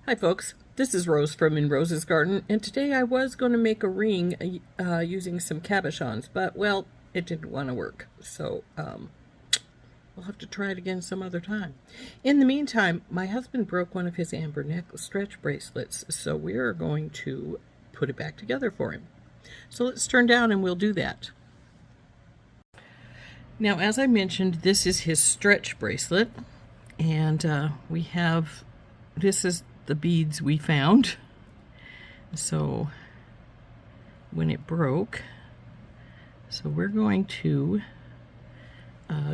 Hi folks, this is Rose from In Rose's Garden, and today I was going to make a ring using some cabochons, but well, it didn't want to work, so we'll have to try it again some other time. In the meantime, my husband broke one of his amber necklace stretch bracelets, so we're going to put it back together for him. So let's turn down and we'll do that. Now, as I mentioned, this is his stretch bracelet, and this is the beads we found. So when it broke, so we're going to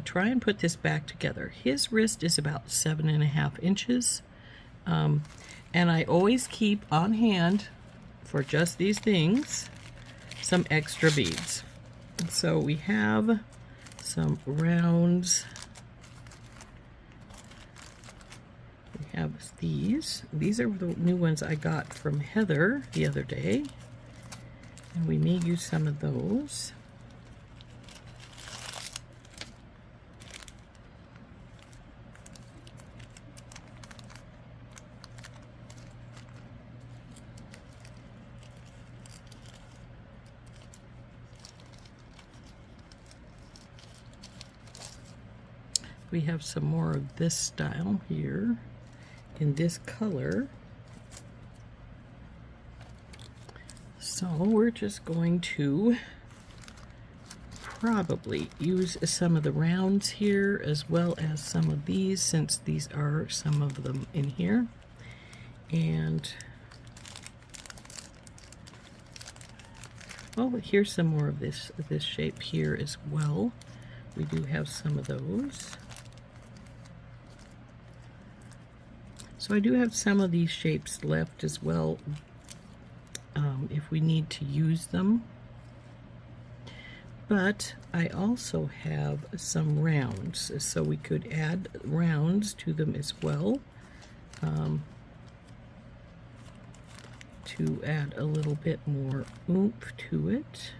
try and put this back together. His wrist is about 7.5 inches, and I always keep on hand for just these things some extra beads. So we have some rounds. We have these. These are the new ones I got from Heather the other day, and we may use some of those. We have some more of this style here in this color. So we're just going to probably use some of the rounds here as well as some of these, since these are some of them in here. And oh, here's some more of this shape here as well. We do have some of those. So I do have some of these shapes left as well, if we need to use them. But I also have some rounds, so we could add rounds to them as well, to add a little bit more oomph to it.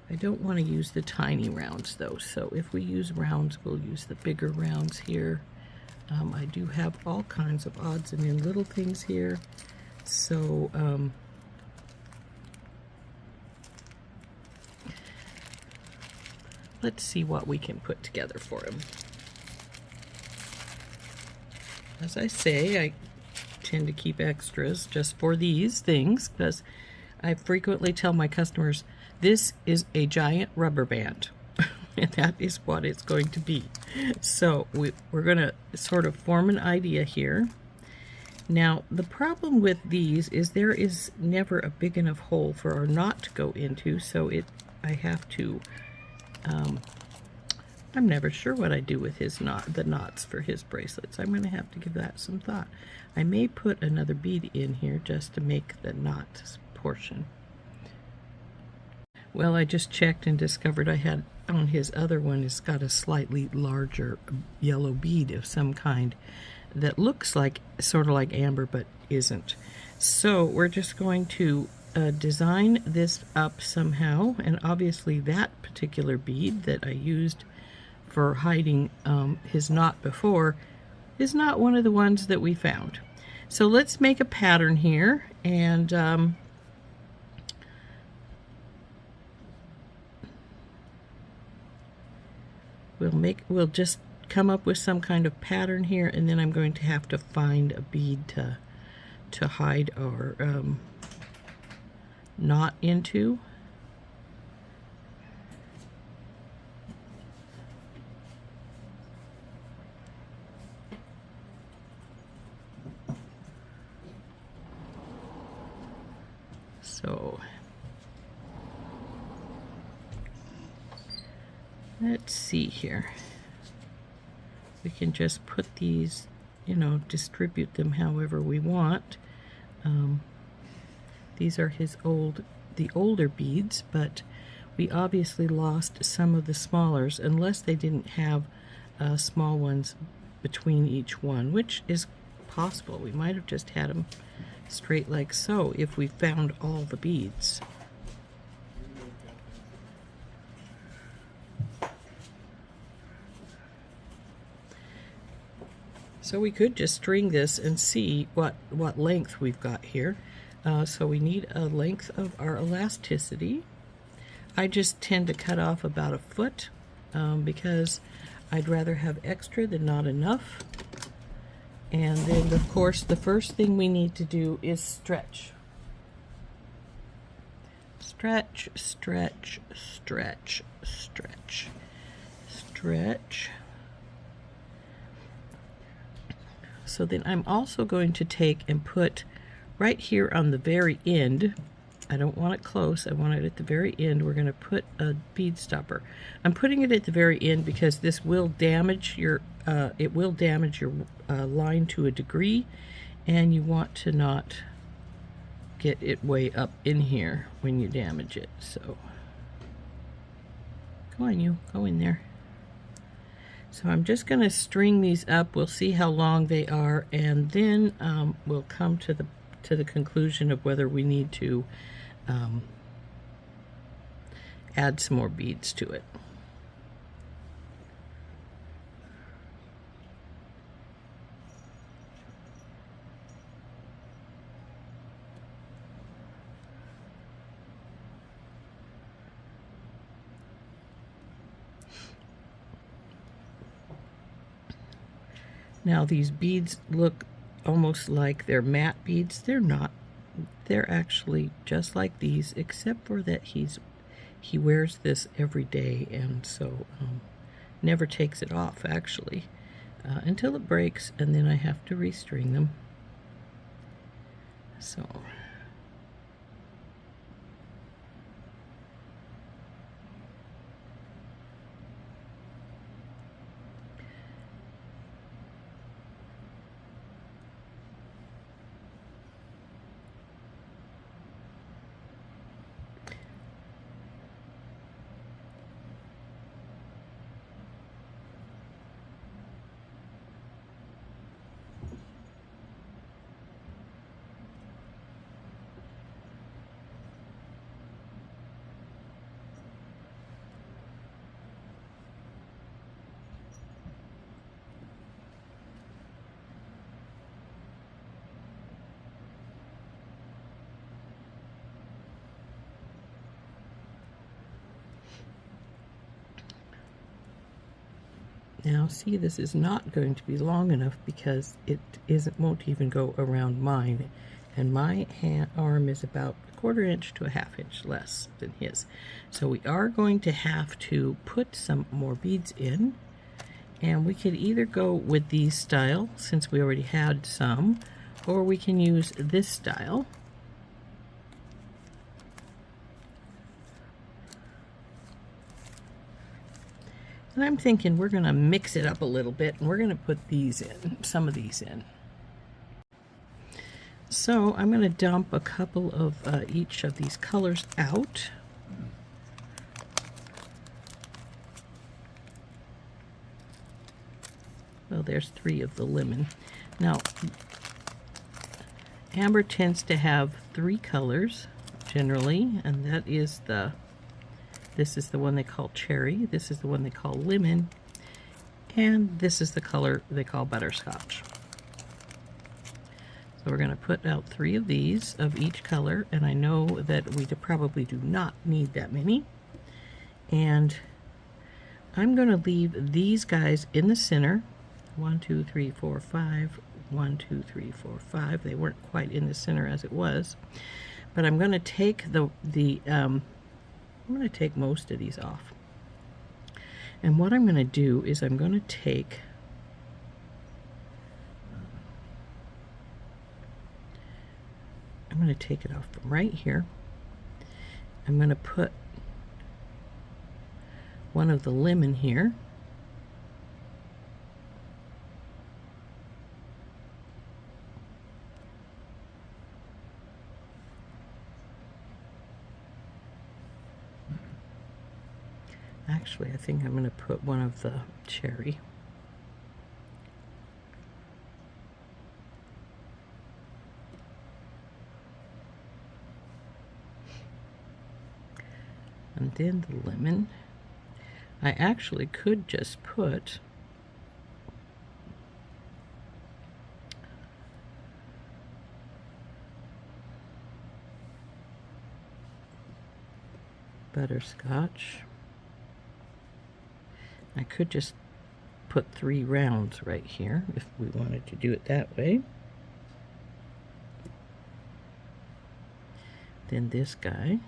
I don't want to use the tiny rounds though, so if we use rounds, we'll use the bigger rounds here. I do have all kinds of odds and ends little things here, so let's see what we can put together for him. As I say, I tend to keep extras just for these things, because I frequently tell my customers this is a giant rubber band, and that is what it's going to be. So we're going to sort of form an idea here. Now, the problem with these is there is never a big enough hole for our knot to go into, so I have to, I'm never sure what I do with the knots for his bracelets. I'm going to have to give that some thought. I may put another bead in here just to make the knot portion. Well, I just checked and discovered I had on his other one, it's got a slightly larger yellow bead of some kind that looks like sort of like amber but isn't. So we're just going to design this up somehow, and obviously that particular bead that I used for hiding his knot before is not one of the ones that we found. So let's make a pattern here, and we'll just come up with some kind of pattern here, and then I'm going to have to find a bead to hide our knot into. So let's see here. We can just put these, distribute them however we want. These are the older beads, but we obviously lost some of the smallers, unless they didn't have small ones between each one, which is possible. We might have just had them straight like so if we found all the beads. So we could just string this and see what length we've got here. So we need a length of our elasticity. I just tend to cut off about a foot because I'd rather have extra than not enough. And then, of course, the first thing we need to do is stretch. Stretch, stretch, stretch, stretch, stretch. So then I'm also going to take and put right here on the very end, I don't want it close, I want it at the very end, we're going to put a bead stopper. I'm putting it at the very end because this will damage your, line to a degree, and you want to not get it way up in here when you damage it. So go on, you go in there. So I'm just going to string these up. We'll see how long they are, and then we'll come to the conclusion of whether we need to add some more beads to it. Now these beads look almost like they're matte beads. They're not. They're actually just like these, except for that he wears this every day, and so never takes it off actually until it breaks, and then I have to restring them. So now see, this is not going to be long enough because won't even go around mine, and my arm is about a 1/4 inch to a 1/2 inch less than his. So we are going to have to put some more beads in, and we could either go with these style since we already had some, or we can use this style. And I'm thinking we're going to mix it up a little bit, and we're going to put these in, some of these in. So I'm going to dump a couple of each of these colors out. Well, there's 3 of the lemon. Now, amber tends to have 3 colors generally, and that is this is the one they call cherry, this is the one they call lemon, and this is the color they call butterscotch. So we're going to put out 3 of these of each color, and I know that we probably do not need that many. And I'm going to leave these guys in the center. 1, 2, 3, 4, 5. 1, 2, 3, 4, 5. They weren't quite in the center as it was, but I'm going to take I'm going to take most of these off. And what I'm going to do is I'm going to take it off from right here. I'm going to put one of the lemon here. Actually, I think I'm going to put one of the cherry. And then the lemon. I actually could just put butterscotch. I could just put 3 rounds right here if we wanted to do it that way. Then this guy.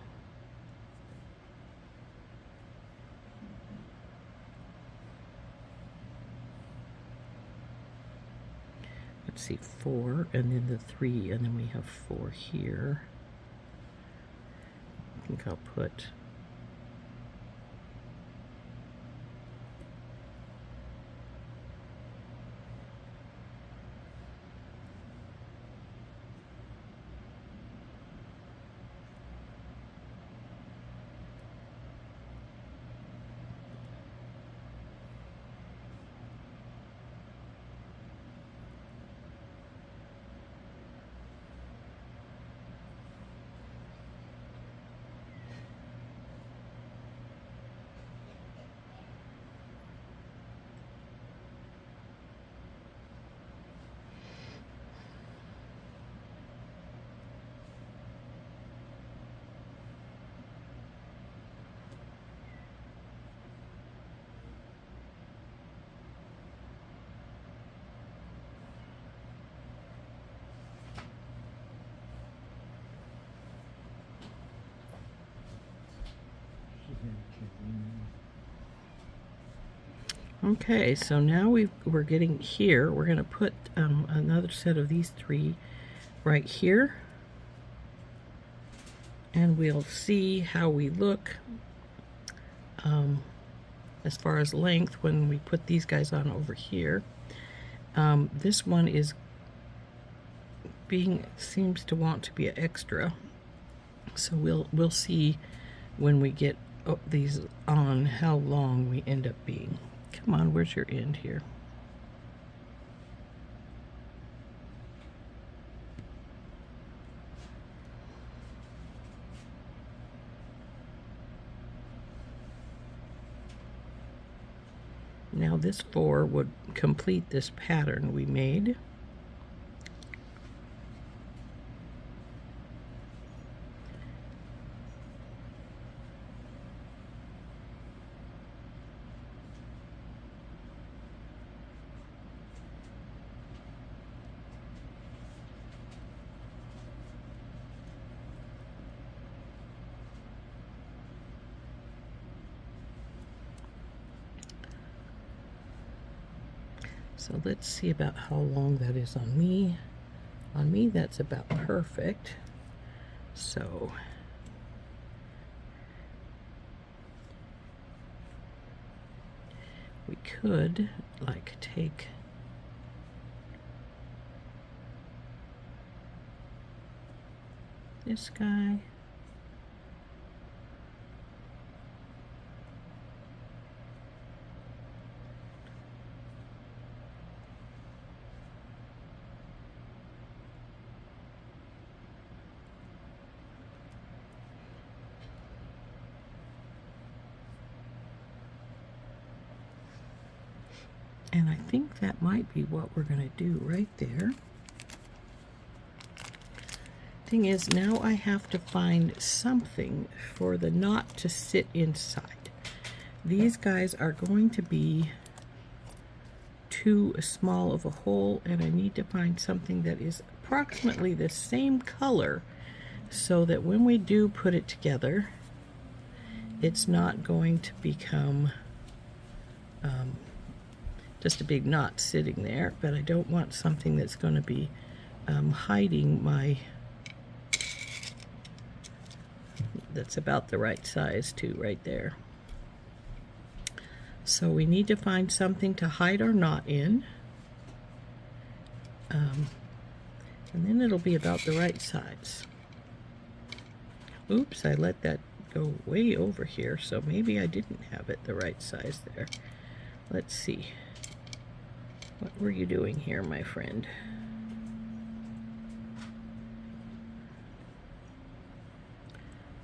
Let's see, 4, and then the 3, and then we have 4 here. I think I'll put Okay, so now we're getting here. We're going to put another set of these 3 right here. And we'll see how we look as far as length when we put these guys on over here. This one is seems to want to be an extra. So we'll see when we get these on how long we end up being. Come on, where's your end here? Now this 4 would complete this pattern we made. So let's see about how long that is on me. On me, that's about perfect. So we could like take this guy. And I think that might be what we're going to do right there. Thing is, now I have to find something for the knot to sit inside. These guys are going to be too small of a hole, and I need to find something that is approximately the same color so that when we do put it together, it's not going to become just a big knot sitting there. But I don't want something that's going to be hiding my, that's about the right size too, right there. So we need to find something to hide our knot in, and then it'll be about the right size. Oops, I let that go way over here, so maybe I didn't have it the right size there. Let's see. What were you doing here, my friend?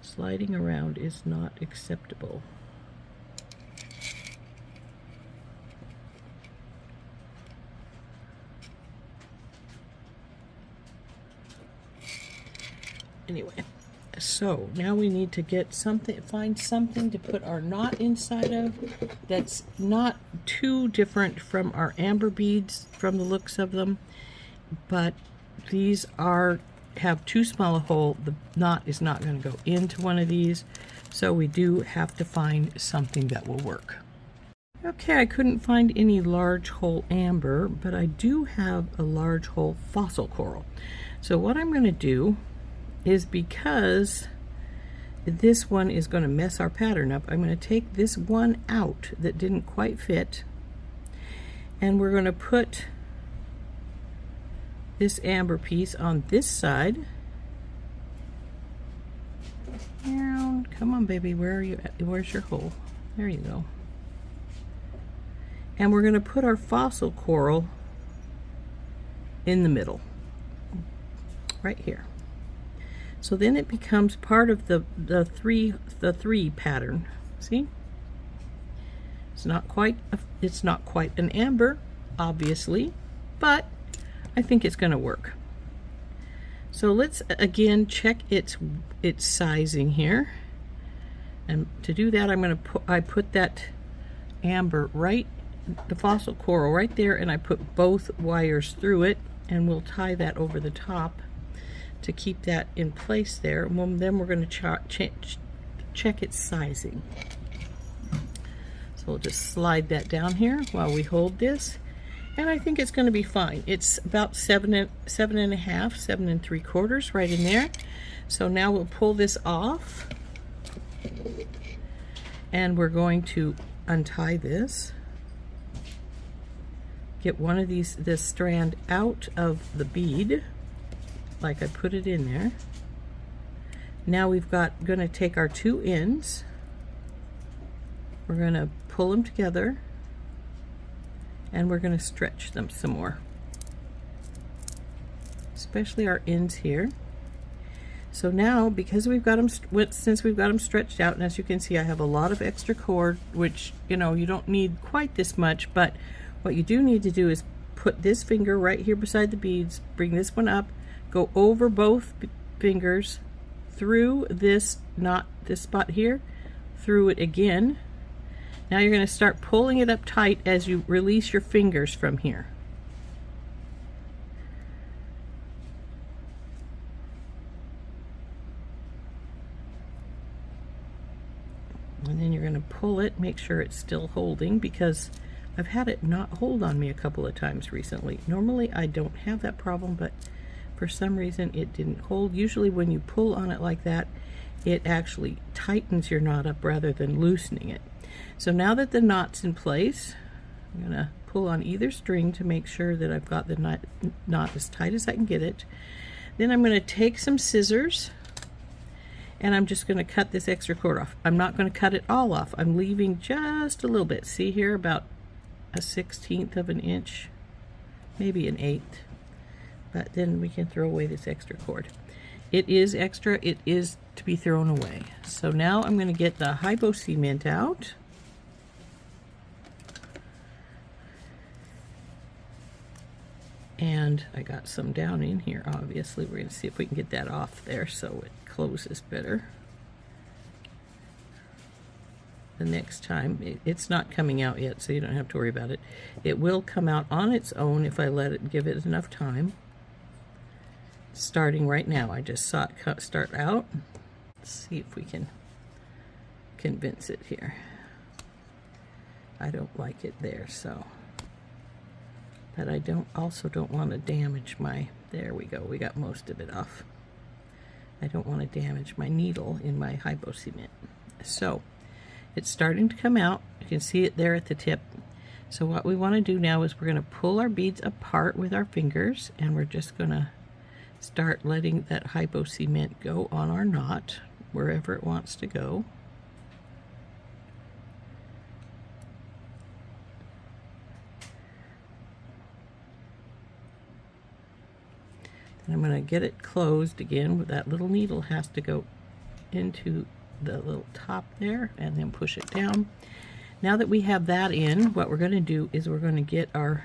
Sliding around is not acceptable. Anyway, So now we need to get something, find something to put our knot inside of that's not too different from our amber beads from the looks of them, but these have too small a hole. The knot is not going to go into one of these, so we do have to find something that will work. Okay, I couldn't find any large hole amber, but I do have a large hole fossil coral. So what I'm going to do is, because this one is going to mess our pattern up, I'm going to take this one out that didn't quite fit, and we're going to put this amber piece on this side. Come on, baby, where are you at? Where's your hole? There you go. And we're going to put our fossil coral in the middle, right here. So then it becomes part of the three pattern. See? It's not quite an amber, obviously, but I think it's going to work. So let's again check its sizing here. And to do that, I put that amber right, the fossil coral right there, and I put both wires through it, and we'll tie that over the top to keep that in place there. And then we're going to check its sizing. So we'll just slide that down here while we hold this, and I think it's going to be fine. It's about 7 and a half, 7 3/4 right in there. So now we'll pull this off, and we're going to untie this, get one of this strand out of the bead, like I put it in there. Now we've going to take our two ends, we're going to pull them together, and we're going to stretch them some more, especially our ends here. So now, because we've got them, since we've got them stretched out, and as you can see, I have a lot of extra cord, which, you know, you don't need quite this much, but what you do need to do is put this finger right here beside the beads, bring this one up, go over both fingers, through this knot, this spot here, through it again. Now you're going to start pulling it up tight as you release your fingers from here. And then you're going to pull it, make sure it's still holding, because I've had it not hold on me a couple of times recently. Normally I don't have that problem, but for some reason it didn't hold. Usually when you pull on it like that, it actually tightens your knot up rather than loosening it. So now that the knot's in place, I'm going to pull on either string to make sure that I've got the knot as tight as I can get it. Then I'm going to take some scissors, and I'm just going to cut this extra cord off. I'm not going to cut it all off. I'm leaving just a little bit. See here, about a 1/16 of an inch, maybe an 1/8, but then we can throw away this extra cord. It is extra, it is to be thrown away. So now I'm going to get the hypo cement out, and I got some down in here. Obviously we're going to see if we can get that off there so it closes better. The next time, it's not coming out yet, so you don't have to worry about it. It will come out on its own if I let it, give it enough time. Starting right now, I just saw it start out. Let's see if we can convince it here. I don't like it there, so, but I also don't want to damage my, there we go, we got most of it off. I don't want to damage my needle in my hypo cement. So it's starting to come out. You can see it there at the tip. So what we want to do now is we're going to pull our beads apart with our fingers, and we're just going to start letting that hypo cement go on our knot wherever it wants to go. Then I'm going to get it closed again. With that little needle has to go into the little top there and then push it down. Now that we have that in, what we're going to do is we're going to get our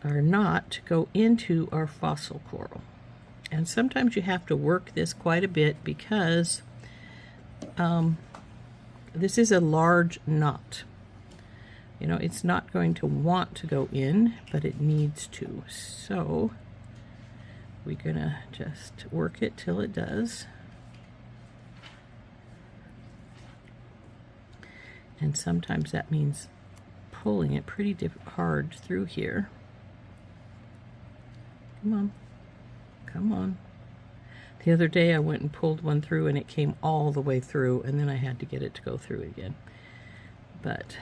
knot to go into our fossil coral. And sometimes you have to work this quite a bit because this is a large knot. You know, it's not going to want to go in, but it needs to. So we're gonna just work it till it does. And sometimes that means pulling it pretty hard through here. Come on, come on. The other day I went and pulled one through and it came all the way through, and then I had to get it to go through again. But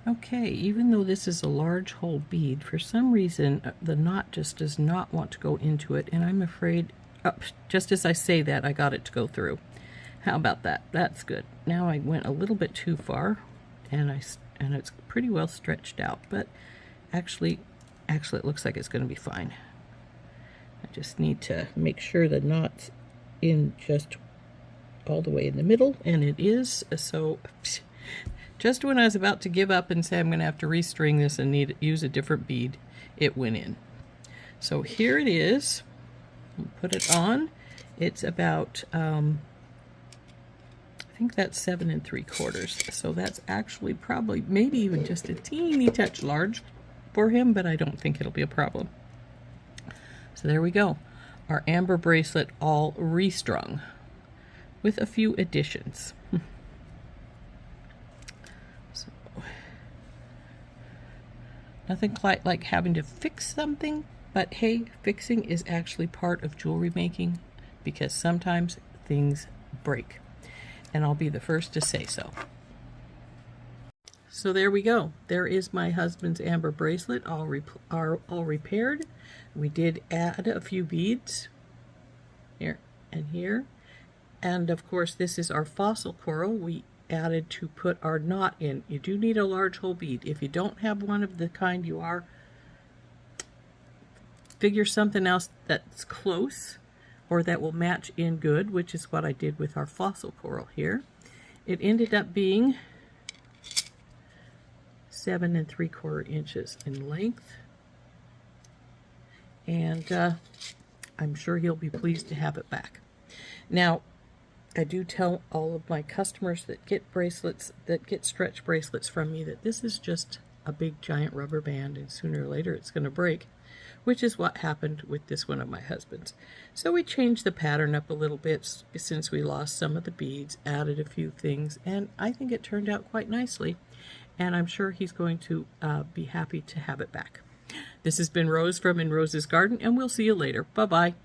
okay, even though this is a large hole bead, for some reason the knot just does not want to go into it, and I'm afraid, just as I say that, I got it to go through. How about that? That's good. Now I went a little bit too far, and it's pretty well stretched out, but actually it looks like it's going to be fine. I just need to make sure the knot's in just all the way in the middle, and it is. So just when I was about to give up and say I'm going to have to restring this and use a different bead, it went in. So here it is. Put it on. It's about, I think that's 7 3/4. So that's actually probably maybe even just a teeny touch large for him, but I don't think it'll be a problem. So there we go. Our amber bracelet all restrung with a few additions. Nothing quite like having to fix something, but hey, fixing is actually part of jewelry making because sometimes things break, and I'll be the first to say so. So there we go. There is my husband's amber bracelet all repaired. We did add a few beads here and here, and of course this is our fossil coral we added to put our knot in. You do need a large hole bead. If you don't have one of the kind you are, figure something else that's close or that will match in good, which is what I did with our fossil coral here. It ended up being 7 3/4 inches in length, and I'm sure he'll be pleased to have it back. Now, I do tell all of my customers that get bracelets, that get stretch bracelets from me, that this is just a big giant rubber band and sooner or later it's going to break, which is what happened with this one of my husband's. So we changed the pattern up a little bit since we lost some of the beads, added a few things, and I think it turned out quite nicely, and I'm sure he's going to be happy to have it back. This has been Rose from In Rose's Garden, and we'll see you later. Bye-bye.